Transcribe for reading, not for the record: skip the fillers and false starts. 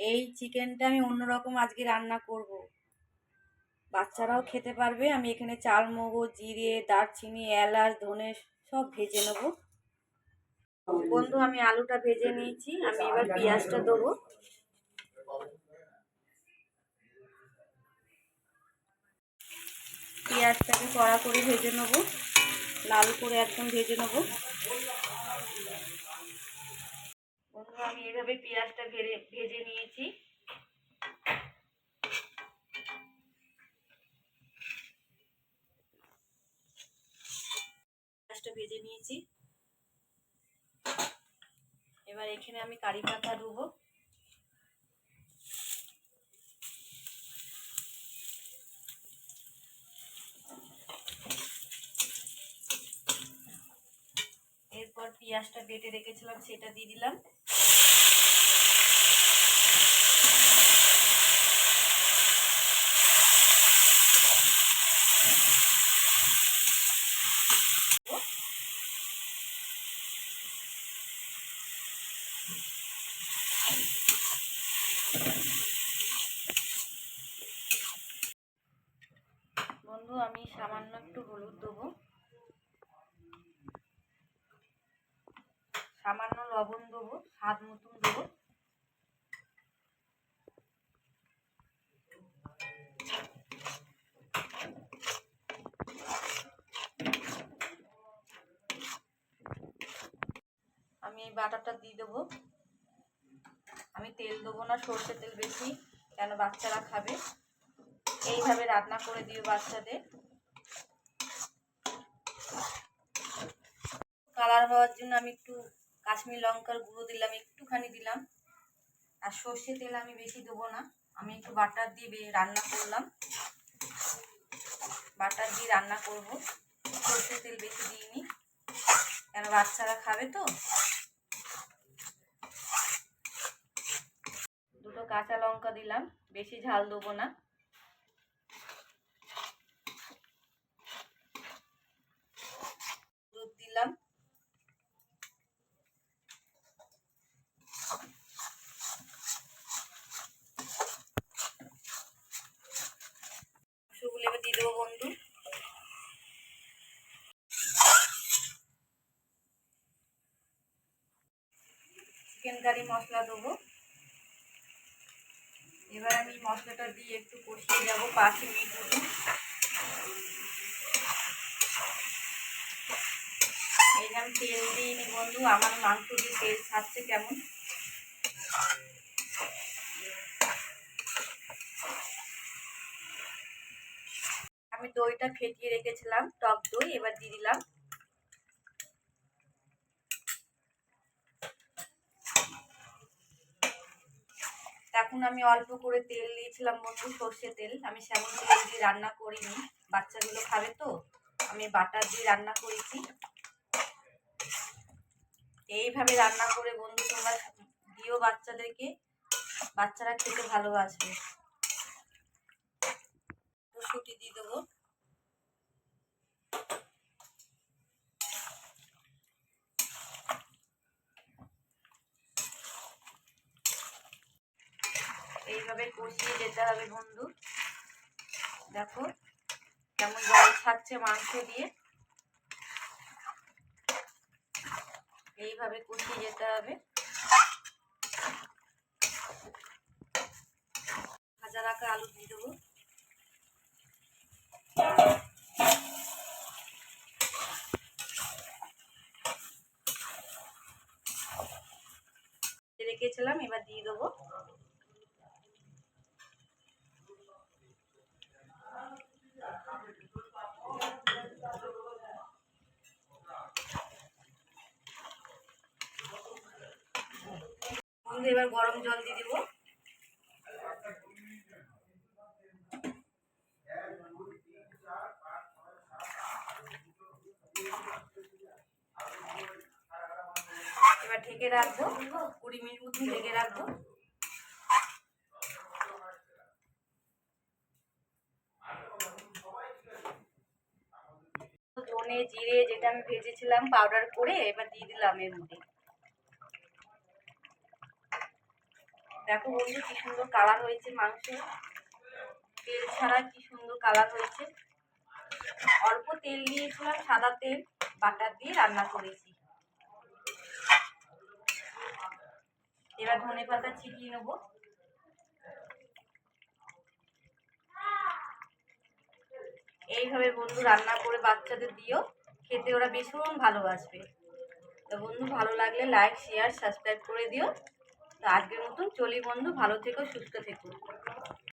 এই চিকেনটা আমি অন্যরকম আজকে রান্না করব, বাচ্চারাও খেতে পারবে। আমি এখানে চাল মগজ, জিরে, দারচিনি, এলাচ, ধনে সব ভেজে নেব। বন্ধু, আমি আলুটা ভেজে নিয়েছি, আমি এবার পেঁয়াজটা দেবো। পেঁয়াজটাকে কড়া করে ভেজে নেব, লাল করে একদম ভেজে নেব। বন্ধু, আমি এভাবে পেঁয়াজটা ভেজে নিয়েছি। পেঁয়াজটা ভেজে নিয়েছি, এবার এখানে আমি কারি পাতা দেবো। এরপর পেঁয়াজটা বেটে রেখেছিলাম সেটা দিয়ে দিলাম। বন্ধু, আমি সামান্য একটু হলুদ দেবো, সামান্য লবণ দেবো, স্বাদ মতন দেবো। আমি এই বাটারটা দিয়ে দেবো। আমি তেল দেবো না, সর্ষে তেল বেশি, কেন বাচ্চারা খাবে। এইভাবে রান্না করে দিও বাচ্চাদের। কালার হওয়ার জন্য আমি একটু কাশ্মীর লঙ্কার গুঁড়ো দিলাম, একটুখানি দিলাম। আর সর্ষে তেল আমি বেশি দেবো না, আমি একটু বাটার দিয়ে রান্না করলাম, বাটার দিয়ে রান্না করব। সর্ষে তেল বেশি দিইনি, কেন বাচ্চারা খাবে তো। দুটো কাঁচা লঙ্কা দিলাম, বেশি ঝাল দেবো না। দুধ দিলাম। মাংসগুলো এবার দিয়ে দেবো বন্ধু। চিকেন কারি মশলা দেবো। এবার আমি মশলাটা দিয়ে একটু কষিয়ে যাবো 5 মিনিট মতো। এই যে আমি তেল দিইনি বন্ধু, আমার মাংস দিয়ে তেল ছাড়ছে কেমন। আমি দইটা ফেটিয়ে রেখেছিলাম, টক দই, এবার দিয়ে দিলাম। এখন আমি অল্প করে তেল দিয়েছিলাম বন্ধু, সর্ষে তেল। আমি সেমন তেল দিয়ে রান্না করিনি, বাচ্চাগুলো খাবে তো, আমি বাটার দিয়ে রান্না করেছি। এইভাবে রান্না করে বন্ধু তোমরা দিও বাচ্চাদেরকে, বাচ্চারা খেতে ভালোবাসবে। রসুটি দিয়ে দেবো। এইভাবে কষিয়ে যেতে হবে বন্ধু। দেখো কেমন জল ছাড়ছে মাংস দিয়ে, এইভাবে কষিয়ে যেতে হবে। ভাজা রাখা আলু দিয়ে দেবো। রেখেছিলাম, এবার দিয়ে দেবো। এবার গরম জল দিয়ে দেবো। এবার ঢেকে রাখবো, 20 মিনিট মতন ঢেকে রাখবো। ধনে জিরে যেটা আমি ভেজেছিলাম পাউডার করে, এবার দিয়ে দিলাম এর মধ্যে। দেখো বন্ধু কি সুন্দর কালার হয়েছে মাংস, তেল ছাড়া কি সুন্দর কালার হয়েছে। অল্প তেল দিয়েছিলাম, সাদা তেল, বাটার দিয়ে রান্না করেছি। এবার ধনে পাতা ছিটিয়ে নেবো। এইভাবে বন্ধু রান্না করে বাচ্চাদের দিও, খেতে ওরা ভীষণ ভালোবাসবে। তো বন্ধু ভালো লাগলে লাইক শেয়ার সাবস্ক্রাইব করে দিও। তো আজকের মতন চলি বন্ধু, ভালো থেকো সুস্থ থেকো।